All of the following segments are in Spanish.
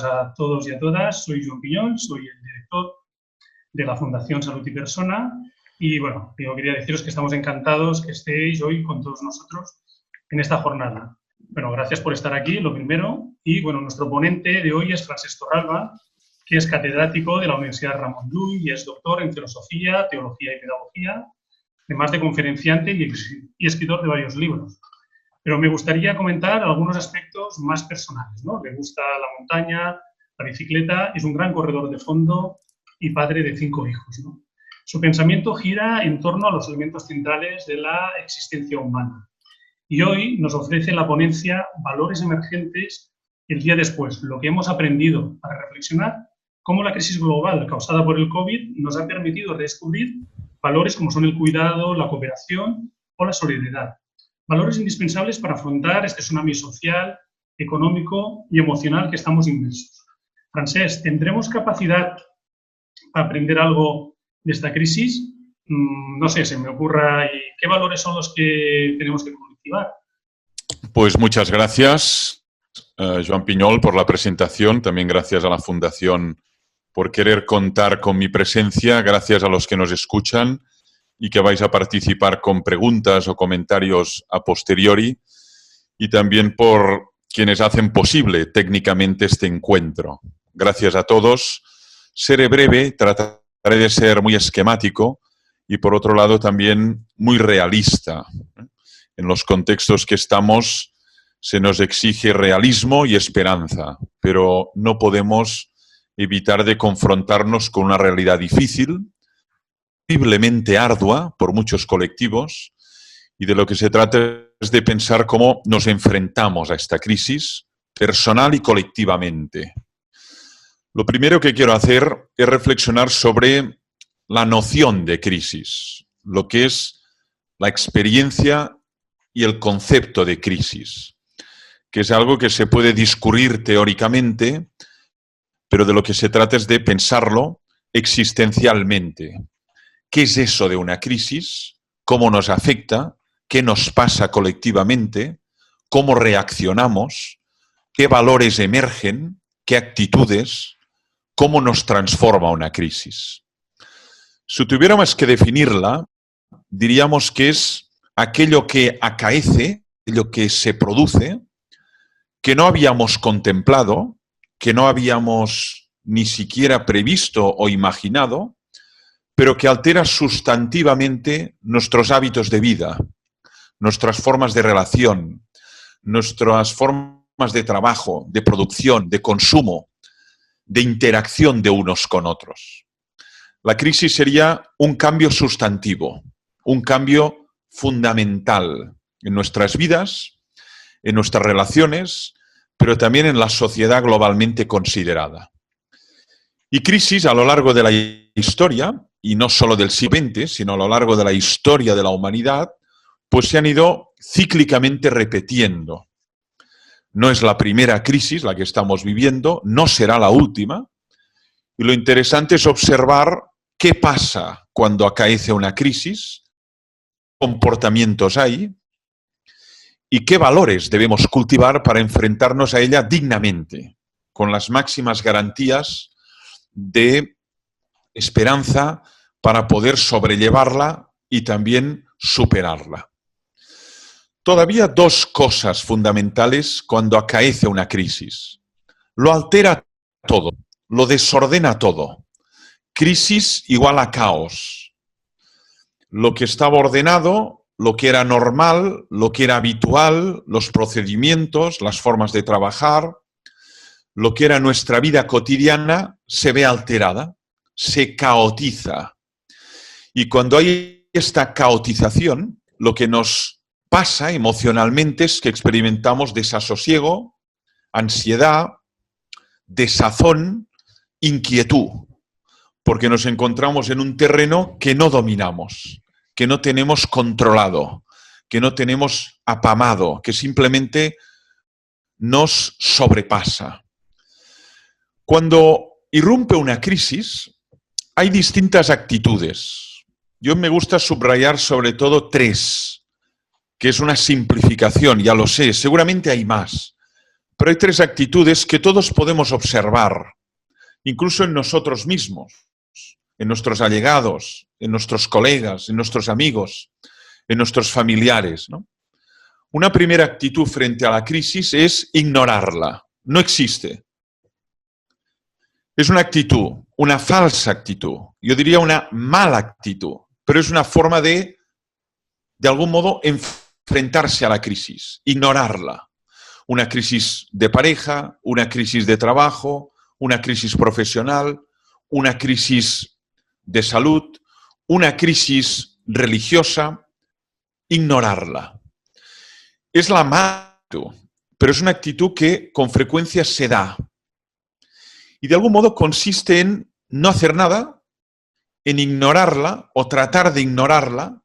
a todos y a todas. Soy Joan Piñol, soy el director de la Fundación Salud y Persona. Y bueno, yo quería deciros que estamos encantados que estéis hoy con todos nosotros en esta jornada. Bueno, gracias por estar aquí, lo primero. Y bueno, nuestro ponente de hoy es Francesc Torralba, que es catedrático de la Universidad Ramon Llull y es doctor en Filosofía, Teología y Pedagogía, además de conferenciante y escritor de varios libros. Pero me gustaría comentar algunos aspectos más personales, ¿no? Le gusta la montaña, la bicicleta, es un gran corredor de fondo y padre de 5 hijos, ¿no? Su pensamiento gira en torno a los elementos centrales de la existencia humana. Y hoy nos ofrece la ponencia Valores emergentes el día después, lo que hemos aprendido para reflexionar cómo la crisis global causada por el COVID nos ha permitido redescubrir valores como son el cuidado, la cooperación o la solidaridad. Valores indispensables para afrontar este tsunami social, económico y emocional que estamos inmersos. Francesc, ¿tendremos capacidad para aprender algo de esta crisis? No sé, se me ocurra. ¿Y qué valores son los que tenemos que cultivar? Pues muchas gracias, Joan Piñol, por la presentación. También gracias a la Fundación por querer contar con mi presencia. Gracias a los que nos escuchan y que vais a participar con preguntas o comentarios a posteriori, y también por quienes hacen posible técnicamente este encuentro. Gracias a todos. Seré breve, trataré de ser muy esquemático y, por otro lado, también muy realista. En los contextos que estamos se nos exige realismo y esperanza, pero no podemos evitar de confrontarnos con una realidad difícil, terriblemente ardua por muchos colectivos, y de lo que se trata es de pensar cómo nos enfrentamos a esta crisis personal y colectivamente. Lo primero que quiero hacer es reflexionar sobre la noción de crisis, lo que es la experiencia y el concepto de crisis, que es algo que se puede discurrir teóricamente, pero de lo que se trata es de pensarlo existencialmente. ¿Qué es eso de una crisis? ¿Cómo nos afecta? ¿Qué nos pasa colectivamente? ¿Cómo reaccionamos? ¿Qué valores emergen? ¿Qué actitudes? ¿Cómo nos transforma una crisis? Si tuviéramos que definirla, diríamos que es aquello que acaece, aquello que se produce, que no habíamos contemplado, que no habíamos ni siquiera previsto o imaginado, pero que altera sustantivamente nuestros hábitos de vida, nuestras formas de relación, nuestras formas de trabajo, de producción, de consumo, de interacción de unos con otros. La crisis sería un cambio sustantivo, un cambio fundamental en nuestras vidas, en nuestras relaciones, pero también en la sociedad globalmente considerada. Y crisis a lo largo de la historia, y no solo del siglo XX, sino a lo largo de la historia de la humanidad, pues se han ido cíclicamente repitiendo. No es la primera crisis la que estamos viviendo, no será la última, y lo interesante es observar qué pasa cuando acaece una crisis, qué comportamientos hay y qué valores debemos cultivar para enfrentarnos a ella dignamente, con las máximas garantías de esperanza para poder sobrellevarla y también superarla. Todavía 2 cosas fundamentales cuando acaece una crisis. Lo altera todo, lo desordena todo. Crisis igual a caos. Lo que estaba ordenado, lo que era normal, lo que era habitual, los procedimientos, las formas de trabajar, lo que era nuestra vida cotidiana, se ve alterada, se caotiza. Y cuando hay esta caotización, lo que nos pasa emocionalmente es que experimentamos desasosiego, ansiedad, desazón, inquietud, porque nos encontramos en un terreno que no dominamos, que no tenemos controlado, que no tenemos apamado, que simplemente nos sobrepasa. Cuando irrumpe una crisis, hay distintas actitudes. Yo me gusta subrayar sobre todo 3, que es una simplificación, ya lo sé, seguramente hay más, pero hay tres actitudes que todos podemos observar, incluso en nosotros mismos, en nuestros allegados, en nuestros colegas, en nuestros amigos, en nuestros familiares, ¿no? Una primera actitud frente a la crisis es ignorarla. No existe. Es una actitud, una falsa actitud. Yo diría una mala actitud, pero es una forma de algún modo, enfrentarse a la crisis, ignorarla. Una crisis de pareja, una crisis de trabajo, una crisis profesional, una crisis de salud, una crisis religiosa, ignorarla. Es la mala actitud, pero es una actitud que con frecuencia se da. Y de algún modo consiste en no hacer nada, en ignorarla o tratar de ignorarla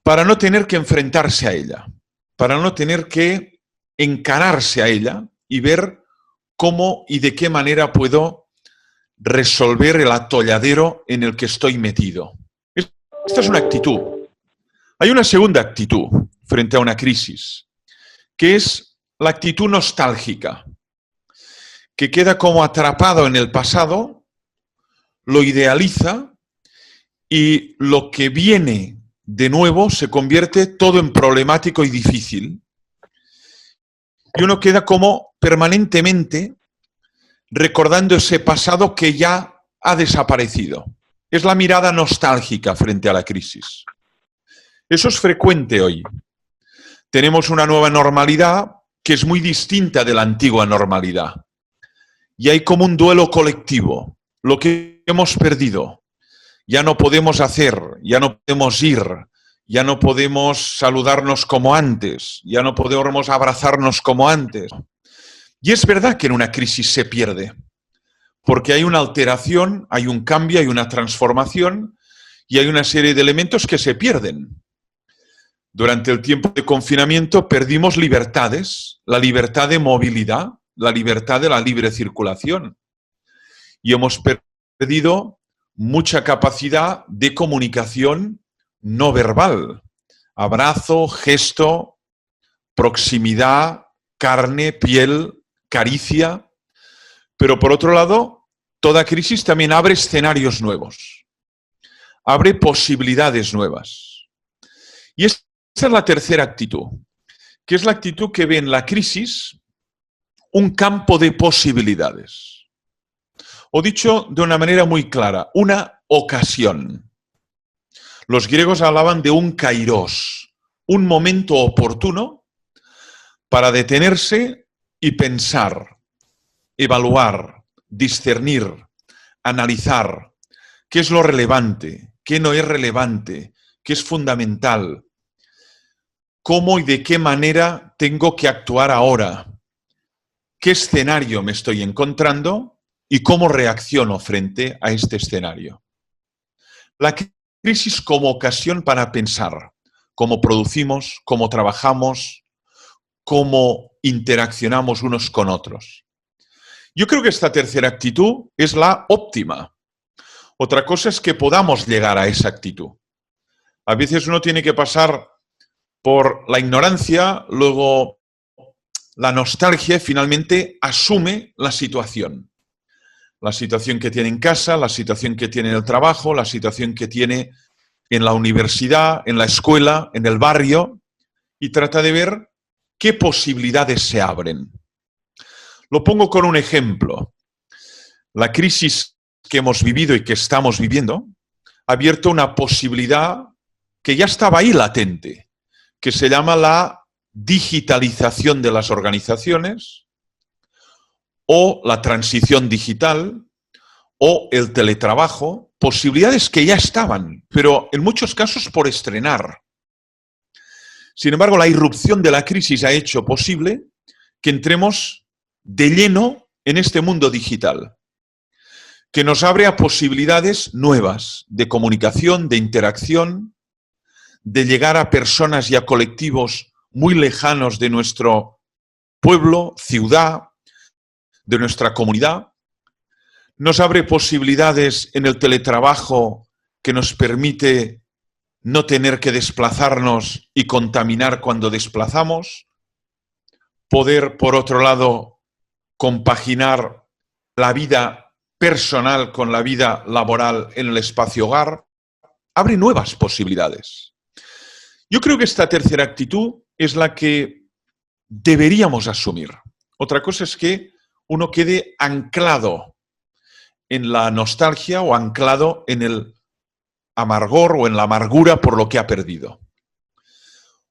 para no tener que enfrentarse a ella, para no tener que encararse a ella y ver cómo y de qué manera puedo resolver el atolladero en el que estoy metido. Esta es una actitud. Hay una segunda actitud frente a una crisis, que es la actitud nostálgica, que queda como atrapado en el pasado, lo idealiza y lo que viene de nuevo se convierte todo en problemático y difícil. Y uno queda como permanentemente recordando ese pasado que ya ha desaparecido. Es la mirada nostálgica frente a la crisis. Eso es frecuente hoy. Tenemos una nueva normalidad que es muy distinta de la antigua normalidad. Y hay como un duelo colectivo. Lo que hemos perdido. Ya no podemos hacer, ya no podemos ir, ya no podemos saludarnos como antes, ya no podemos abrazarnos como antes. Y es verdad que en una crisis se pierde, porque hay una alteración, hay un cambio, hay una transformación y hay una serie de elementos que se pierden. Durante el tiempo de confinamiento perdimos libertades, la libertad de movilidad, la libertad de la libre circulación. Y hemos perdido mucha capacidad de comunicación no verbal. Abrazo, gesto, proximidad, carne, piel, caricia. Pero por otro lado, toda crisis también abre escenarios nuevos. Abre posibilidades nuevas. Y esa es la tercera actitud, que es la actitud que ve en la crisis un campo de posibilidades. O dicho de una manera muy clara, una ocasión. Los griegos hablaban de un kairos, un momento oportuno para detenerse y pensar, evaluar, discernir, analizar qué es lo relevante, qué no es relevante, qué es fundamental, cómo y de qué manera tengo que actuar ahora, qué escenario me estoy encontrando y cómo reacciono frente a este escenario. La crisis como ocasión para pensar cómo producimos, cómo trabajamos, cómo interaccionamos unos con otros. Yo creo que esta tercera actitud es la óptima. Otra cosa es que podamos llegar a esa actitud. A veces uno tiene que pasar por la ignorancia, luego la nostalgia y finalmente asume la situación. La situación que tiene en casa, la situación que tiene en el trabajo, la situación que tiene en la universidad, en la escuela, en el barrio, y trata de ver qué posibilidades se abren. Lo pongo con un ejemplo. La crisis que hemos vivido y que estamos viviendo ha abierto una posibilidad que ya estaba ahí latente, que se llama la digitalización de las organizaciones, o la transición digital, o el teletrabajo, posibilidades que ya estaban, pero en muchos casos por estrenar. Sin embargo, la irrupción de la crisis ha hecho posible que entremos de lleno en este mundo digital, que nos abre a posibilidades nuevas de comunicación, de interacción, de llegar a personas y a colectivos muy lejanos de nuestro pueblo, ciudad, de nuestra comunidad. Nos abre posibilidades en el teletrabajo que nos permite no tener que desplazarnos y contaminar cuando desplazamos. poder, por otro lado, compaginar la vida personal con la vida laboral en el espacio hogar, abre nuevas posibilidades. Yo creo que esta tercera actitud es la que deberíamos asumir. Otra cosa es que uno quede anclado en la nostalgia o anclado en el amargor o en la amargura por lo que ha perdido.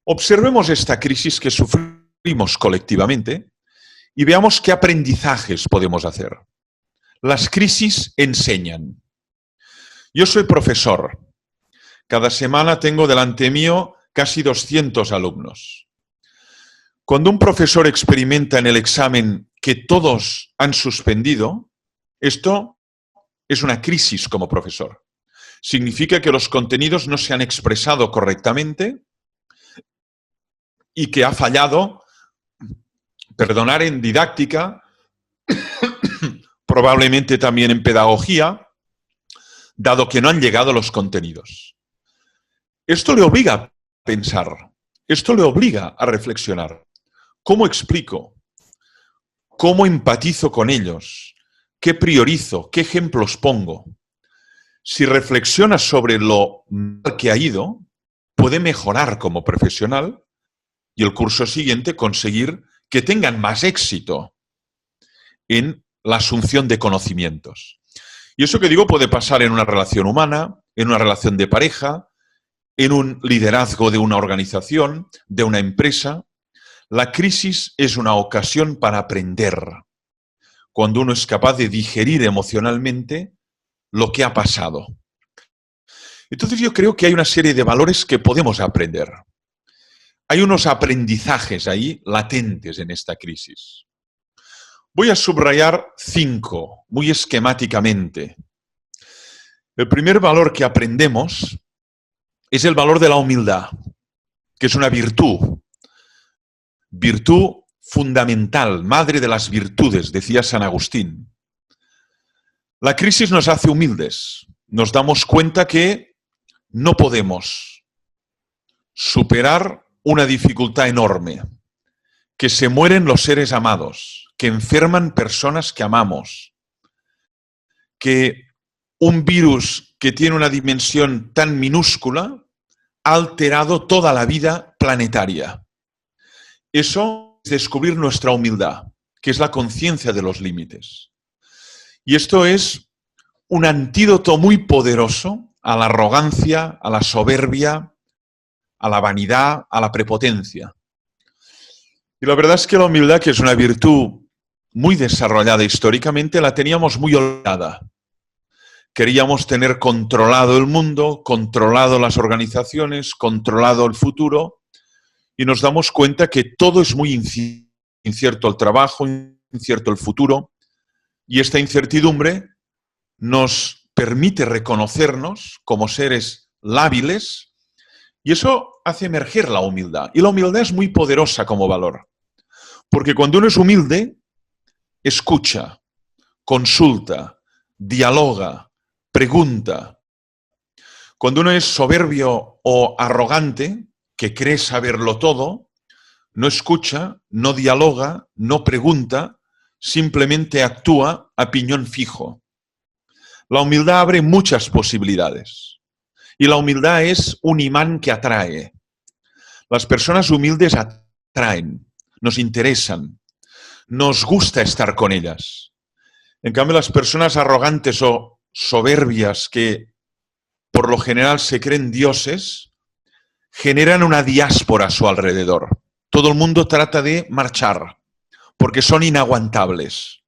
Observemos esta crisis que sufrimos colectivamente y veamos qué aprendizajes podemos hacer. Las crisis enseñan. Yo soy profesor. Cada semana tengo delante mío casi 200 alumnos. Cuando un profesor experimenta en el examen que todos han suspendido, esto es una crisis como profesor. Significa que los contenidos no se han expresado correctamente y que ha fallado, perdonar, en didáctica, probablemente también en pedagogía, dado que no han llegado los contenidos. Esto le obliga a pensar, esto le obliga a reflexionar. ¿Cómo explico? ¿Cómo empatizo con ellos? ¿Qué priorizo? ¿Qué ejemplos pongo? Si reflexiona sobre lo mal que ha ido, puede mejorar como profesional y el curso siguiente conseguir que tengan más éxito en la asunción de conocimientos. Y eso que digo puede pasar en una relación humana, en una relación de pareja, en un liderazgo de una organización, de una empresa. La crisis es una ocasión para aprender. Cuando uno es capaz de digerir emocionalmente lo que ha pasado. Entonces yo creo que hay una serie de valores que podemos aprender. Hay unos aprendizajes ahí latentes en esta crisis. Voy a subrayar 5, muy esquemáticamente. El primer valor que aprendemos es el valor de la humildad, que es una virtud. Virtud fundamental, madre de las virtudes, decía San Agustín. La crisis nos hace humildes. Nos damos cuenta que no podemos superar una dificultad enorme, que se mueren los seres amados, que enferman personas que amamos, que un virus que tiene una dimensión tan minúscula ha alterado toda la vida planetaria. Eso es descubrir nuestra humildad, que es la conciencia de los límites. Y esto es un antídoto muy poderoso a la arrogancia, a la soberbia, a la vanidad, a la prepotencia. Y la verdad es que la humildad, que es una virtud muy desarrollada históricamente, la teníamos muy olvidada. Queríamos tener controlado el mundo, controlado las organizaciones, controlado el futuro, y nos damos cuenta que todo es muy incierto, el trabajo, incierto el futuro, y esta incertidumbre nos permite reconocernos como seres lábiles, y eso hace emerger la humildad. Y la humildad es muy poderosa como valor, porque cuando uno es humilde, escucha, consulta, dialoga, pregunta. Cuando uno es soberbio o arrogante, que cree saberlo todo, no escucha, no dialoga, no pregunta, simplemente actúa a piñón fijo. La humildad abre muchas posibilidades. Y la humildad es un imán que atrae. Las personas humildes atraen, nos interesan, nos gusta estar con ellas. En cambio, las personas arrogantes o soberbias que por lo general se creen dioses, generan una diáspora a su alrededor. Todo el mundo trata de marchar, porque son inaguantables.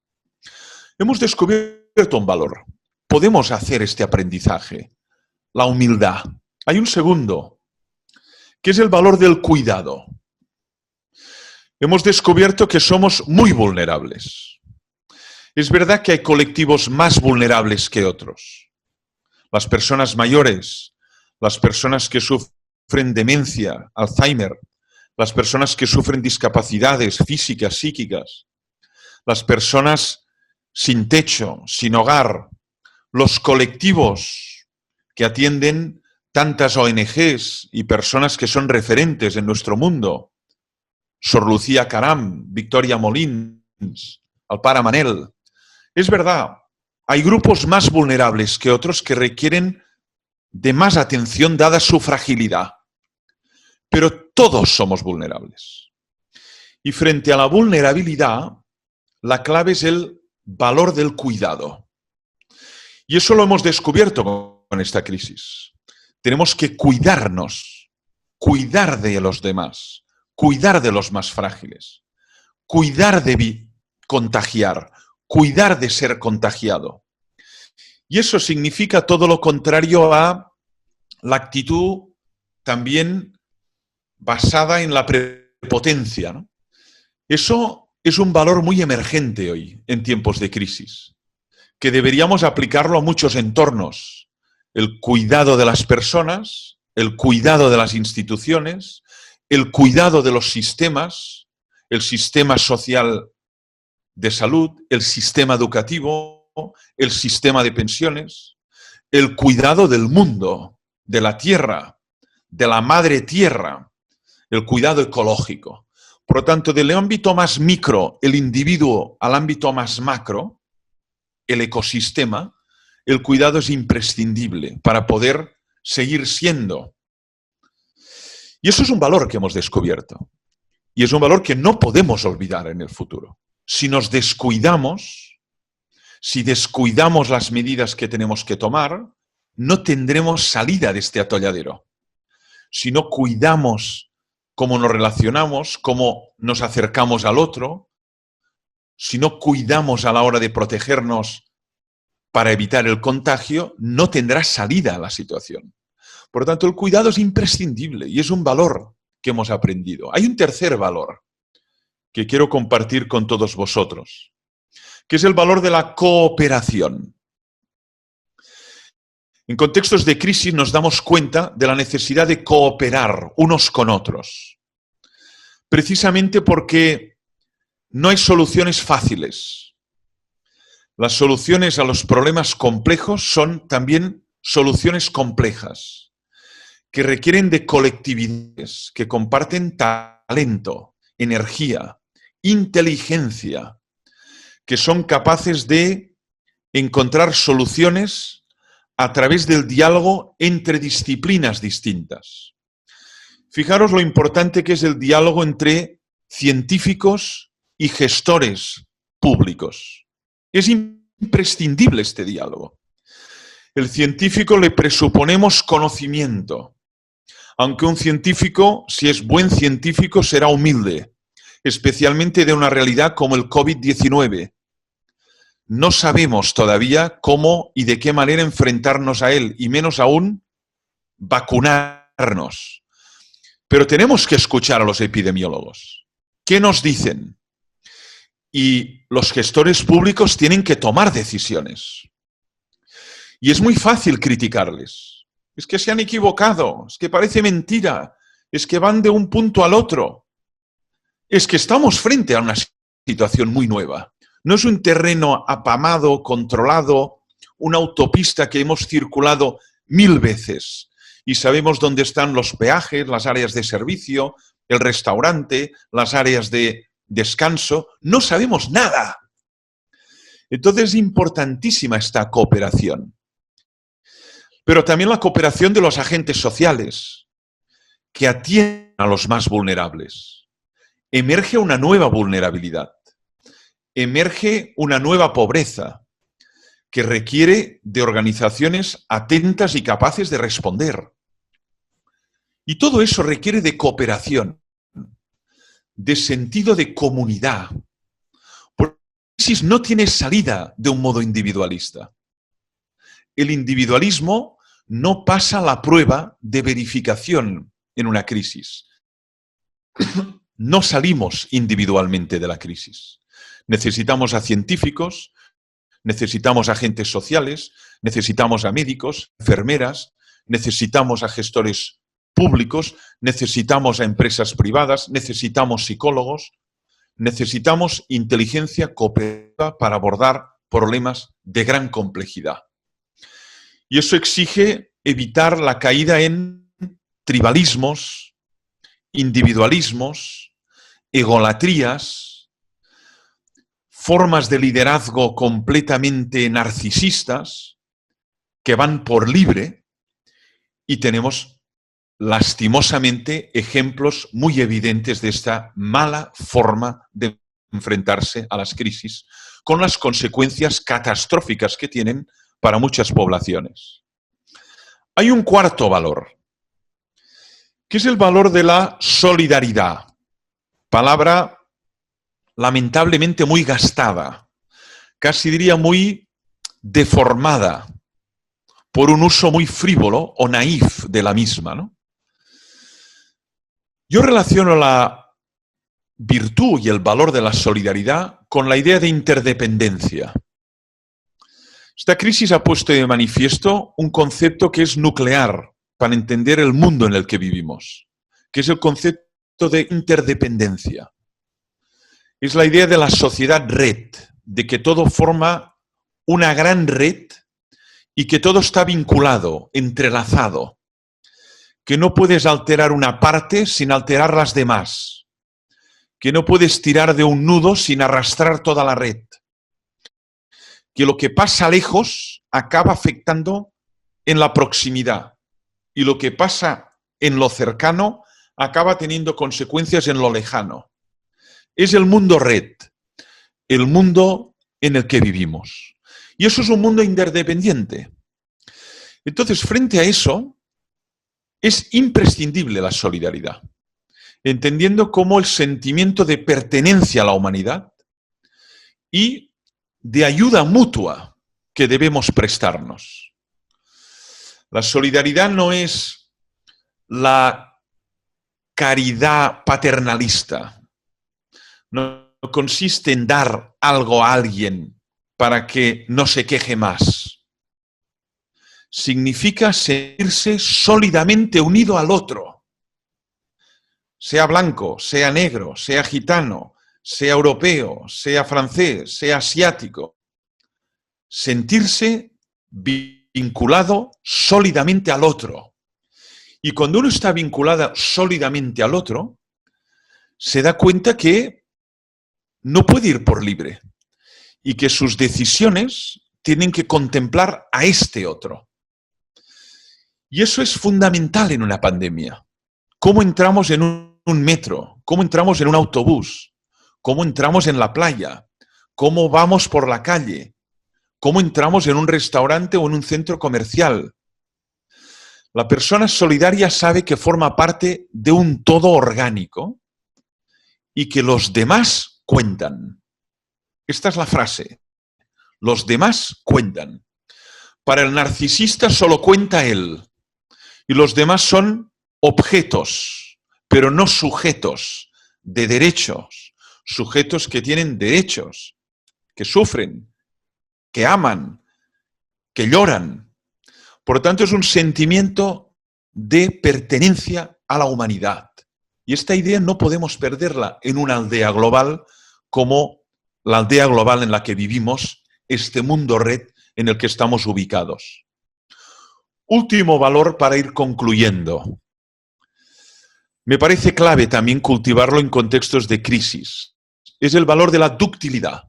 Hemos descubierto un valor. Podemos hacer este aprendizaje. La humildad. Hay un segundo, que es el valor del cuidado. Hemos descubierto que somos muy vulnerables. Es verdad que hay colectivos más vulnerables que otros. Las personas mayores, las personas que sufren demencia, Alzheimer, las personas que sufren discapacidades físicas, psíquicas, las personas sin techo, sin hogar, los colectivos que atienden tantas ONGs y personas que son referentes en nuestro mundo, Sor Lucía Caram, Victoria Molins, al Pare Manel. Es verdad, hay grupos más vulnerables que otros que requieren de más atención dada su fragilidad. Pero todos somos vulnerables. Y frente a la vulnerabilidad, la clave es el valor del cuidado. Y eso lo hemos descubierto con esta crisis. Tenemos que cuidarnos, cuidar de los demás, cuidar de los más frágiles, cuidar de contagiar, cuidar de ser contagiado. Y eso significa todo lo contrario a la actitud también basada en la prepotencia, ¿no? Eso es un valor muy emergente hoy, en tiempos de crisis, que deberíamos aplicarlo a muchos entornos. El cuidado de las personas, el cuidado de las instituciones, el cuidado de los sistemas, el sistema social de salud, el sistema educativo, el sistema de pensiones, el cuidado del mundo, de la tierra, de la madre tierra, el cuidado ecológico. Por lo tanto, del ámbito más micro, el individuo, al ámbito más macro, el ecosistema, el cuidado es imprescindible para poder seguir siendo. Y eso es un valor que hemos descubierto. Y es un valor que no podemos olvidar en el futuro. Si nos descuidamos, si descuidamos las medidas que tenemos que tomar, no tendremos salida de este atolladero. Si no cuidamos cómo nos relacionamos, cómo nos acercamos al otro, si no cuidamos a la hora de protegernos para evitar el contagio, no tendrá salida a la situación. Por lo tanto, el cuidado es imprescindible y es un valor que hemos aprendido. Hay un tercer valor que quiero compartir con todos vosotros, que es el valor de la cooperación. En contextos de crisis nos damos cuenta de la necesidad de cooperar unos con otros, precisamente porque no hay soluciones fáciles. Las soluciones a los problemas complejos son también soluciones complejas, que requieren de colectividades, que comparten talento, energía, inteligencia, que son capaces de encontrar soluciones a través del diálogo entre disciplinas distintas. Fijaros lo importante que es el diálogo entre científicos y gestores públicos. Es imprescindible este diálogo. El científico le presuponemos conocimiento, aunque un científico, si es buen científico, será humilde, especialmente de una realidad como el COVID-19. No sabemos todavía cómo y de qué manera enfrentarnos a él, y menos aún vacunarnos. Pero tenemos que escuchar a los epidemiólogos. ¿Qué nos dicen? Y los gestores públicos tienen que tomar decisiones. Y es muy fácil criticarles. Es que se han equivocado, es que parece mentira, es que van de un punto al otro. Es que estamos frente a una situación muy nueva. No es un terreno apamado, controlado, una autopista que hemos circulado 1000 veces y sabemos dónde están los peajes, las áreas de servicio, el restaurante, las áreas de descanso. No sabemos nada. Entonces es importantísima esta cooperación. Pero también la cooperación de los agentes sociales que atienden a los más vulnerables. Emerge una nueva vulnerabilidad. Emerge una nueva pobreza que requiere de organizaciones atentas y capaces de responder. Y todo eso requiere de cooperación, de sentido de comunidad. Porque la crisis no tiene salida de un modo individualista. El individualismo no pasa la prueba de verificación en una crisis. No salimos individualmente de la crisis. Necesitamos a científicos, necesitamos a agentes sociales, necesitamos a médicos, enfermeras, necesitamos a gestores públicos, necesitamos a empresas privadas, necesitamos psicólogos, necesitamos inteligencia cooperativa para abordar problemas de gran complejidad. Y eso exige evitar la caída en tribalismos, individualismos egolatrías, formas de liderazgo completamente narcisistas que van por libre, y tenemos lastimosamente ejemplos muy evidentes de esta mala forma de enfrentarse a las crisis, con las consecuencias catastróficas que tienen para muchas poblaciones. Hay un cuarto valor, que es el valor de la solidaridad, palabra lamentablemente muy gastada, casi diría muy deformada, por un uso muy frívolo o naif de la misma, ¿no? Yo relaciono la virtud y el valor de la solidaridad con la idea de interdependencia. Esta crisis ha puesto de manifiesto un concepto que es nuclear para entender el mundo en el que vivimos, que es el concepto de interdependencia. Es la idea de la sociedad red, de que todo forma una gran red y que todo está vinculado, entrelazado, que no puedes alterar una parte sin alterar las demás, que no puedes tirar de un nudo sin arrastrar toda la red, que lo que pasa lejos acaba afectando en la proximidad y lo que pasa en lo cercano acaba teniendo consecuencias en lo lejano. Es el mundo red, el mundo en el que vivimos. Y eso es un mundo interdependiente. Entonces, frente a eso, es imprescindible la solidaridad, entendiendo como el sentimiento de pertenencia a la humanidad y de ayuda mutua que debemos prestarnos. La solidaridad no es la caridad paternalista, no consiste en dar algo a alguien para que no se queje más. Significa sentirse sólidamente unido al otro, sea blanco, sea negro, sea gitano, sea europeo, sea francés, sea asiático. Sentirse vinculado sólidamente al otro. Y cuando uno está vinculado sólidamente al otro, se da cuenta que no puede ir por libre y que sus decisiones tienen que contemplar a este otro. Y eso es fundamental en una pandemia. ¿Cómo entramos en un metro? ¿Cómo entramos en un autobús? ¿Cómo entramos en la playa? ¿Cómo vamos por la calle? ¿Cómo entramos en un restaurante o en un centro comercial? La persona solidaria sabe que forma parte de un todo orgánico y que los demás cuentan. Esta es la frase. Los demás cuentan. Para el narcisista solo cuenta él. Y los demás son objetos, pero no sujetos de derechos. Sujetos que tienen derechos, que sufren, que aman, que lloran. Por lo tanto, es un sentimiento de pertenencia a la humanidad. Y esta idea no podemos perderla en una aldea global como la aldea global en la que vivimos, este mundo red en el que estamos ubicados. Último valor para ir concluyendo. Me parece clave también cultivarlo en contextos de crisis. Es el valor de la ductilidad,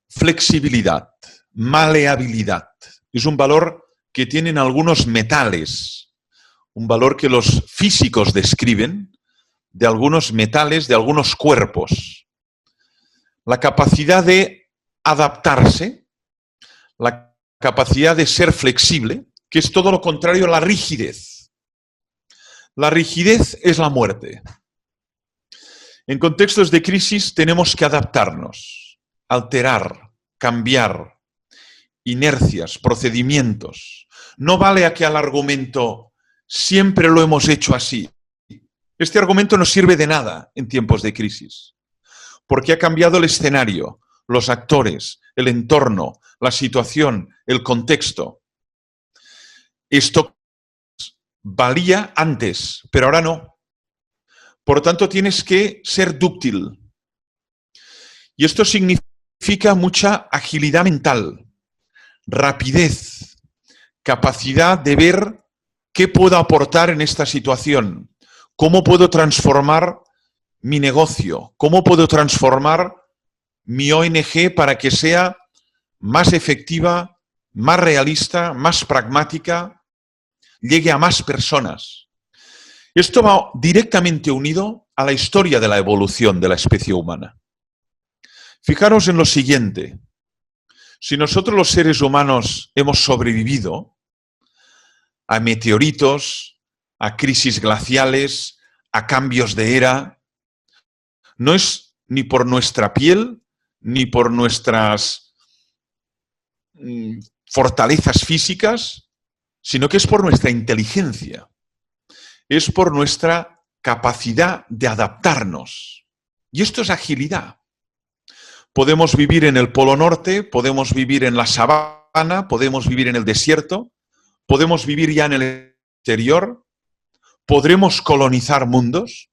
flexibilidad, maleabilidad. Es un valor que tienen algunos metales, un valor que los físicos describen de algunos metales, de algunos cuerpos. La capacidad de adaptarse, la capacidad de ser flexible, que es todo lo contrario a la rigidez. La rigidez es la muerte. En contextos de crisis tenemos que adaptarnos, alterar, cambiar, inercias, procedimientos. No vale aquel argumento, siempre lo hemos hecho así. Este argumento no sirve de nada en tiempos de crisis, porque ha cambiado el escenario, los actores, el entorno, la situación, el contexto. Esto valía antes, pero ahora no. Por lo tanto, tienes que ser dúctil. Y esto significa mucha agilidad mental, rapidez, capacidad de ver qué puedo aportar en esta situación, cómo puedo transformar mi negocio? ¿Cómo puedo transformar mi ONG para que sea más efectiva, más realista, más pragmática, llegue a más personas? Esto va directamente unido a la historia de la evolución de la especie humana. Fijaros en lo siguiente. Si nosotros los seres humanos hemos sobrevivido a meteoritos, a crisis glaciales, a cambios de era, no es ni por nuestra piel, ni por nuestras fortalezas físicas, sino que es por nuestra inteligencia. Es por nuestra capacidad de adaptarnos. Y esto es agilidad. Podemos vivir en el Polo Norte, podemos vivir en la sabana, podemos vivir en el desierto, podemos vivir ya en el exterior, podremos colonizar mundos.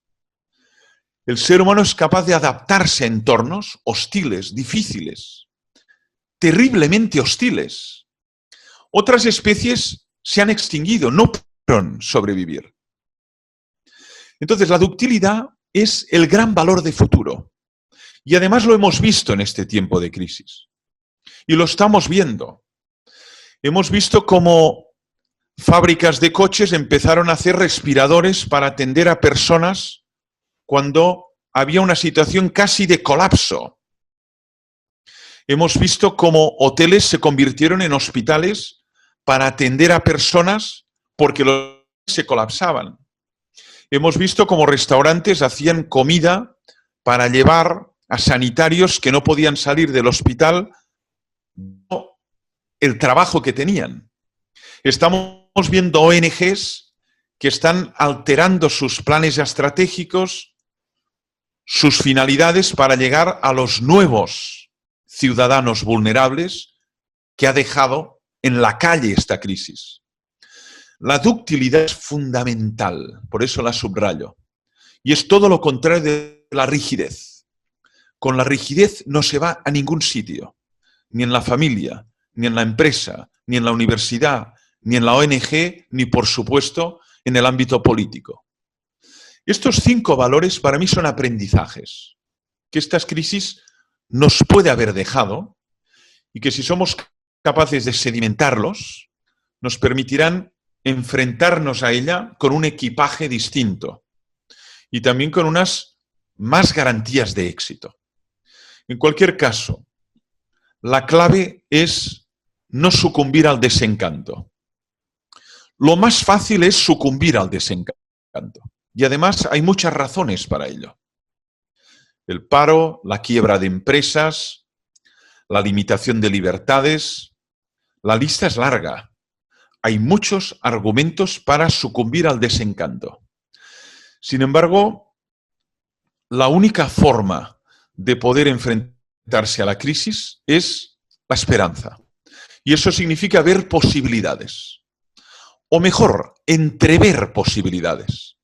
El ser humano es capaz de adaptarse a entornos hostiles, difíciles, terriblemente hostiles. Otras especies se han extinguido, no pudieron sobrevivir. Entonces, la ductilidad es el gran valor de futuro. Y además lo hemos visto en este tiempo de crisis. Y lo estamos viendo. Hemos visto cómo fábricas de coches empezaron a hacer respiradores para atender a personas cuando había una situación casi de colapso. Hemos visto cómo hoteles se convirtieron en hospitales para atender a personas porque los hoteles se colapsaban. Hemos visto cómo restaurantes hacían comida para llevar a sanitarios que no podían salir del hospital el trabajo que tenían. Estamos viendo ONGs que están alterando sus planes estratégicos, sus finalidades para llegar a los nuevos ciudadanos vulnerables que ha dejado en la calle esta crisis. La ductilidad es fundamental, por eso la subrayo. Y es todo lo contrario de la rigidez. Con la rigidez no se va a ningún sitio, ni en la familia, ni en la empresa, ni en la universidad, ni en la ONG, ni por supuesto en el ámbito político. Estos 5 valores para mí son aprendizajes que esta crisis nos puede haber dejado y que si somos capaces de sedimentarlos, nos permitirán enfrentarnos a ella con un equipaje distinto y también con unas más garantías de éxito. En cualquier caso, la clave es no sucumbir al desencanto. Lo más fácil es sucumbir al desencanto. Y además hay muchas razones para ello. El paro, la quiebra de empresas, la limitación de libertades. La lista es larga. Hay muchos argumentos para sucumbir al desencanto. Sin embargo, la única forma de poder enfrentarse a la crisis es la esperanza. Y eso significa ver posibilidades. O mejor, entrever posibilidades.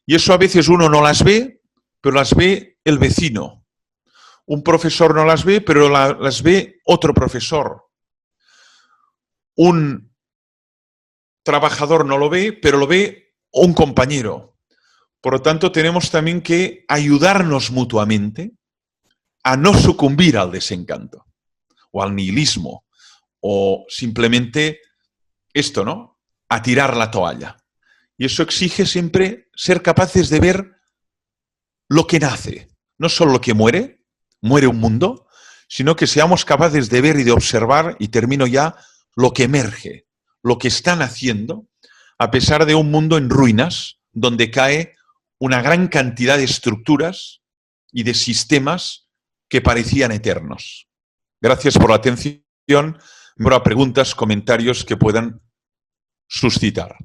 Y eso a veces uno no las ve, pero las ve el vecino. Un profesor no las ve, pero las ve otro profesor. Un trabajador no lo ve, pero lo ve un compañero. Por lo tanto, tenemos también que ayudarnos mutuamente a no sucumbir al desencanto o al nihilismo o simplemente esto, ¿no? A tirar la toalla. Y eso exige siempre ser capaces de ver lo que nace, no solo lo que muere un mundo, sino que seamos capaces de ver y de observar, y termino ya, lo que emerge, lo que están haciendo, a pesar de un mundo en ruinas, donde cae una gran cantidad de estructuras y de sistemas que parecían eternos. Gracias por la atención. Habrá preguntas, comentarios que puedan suscitar.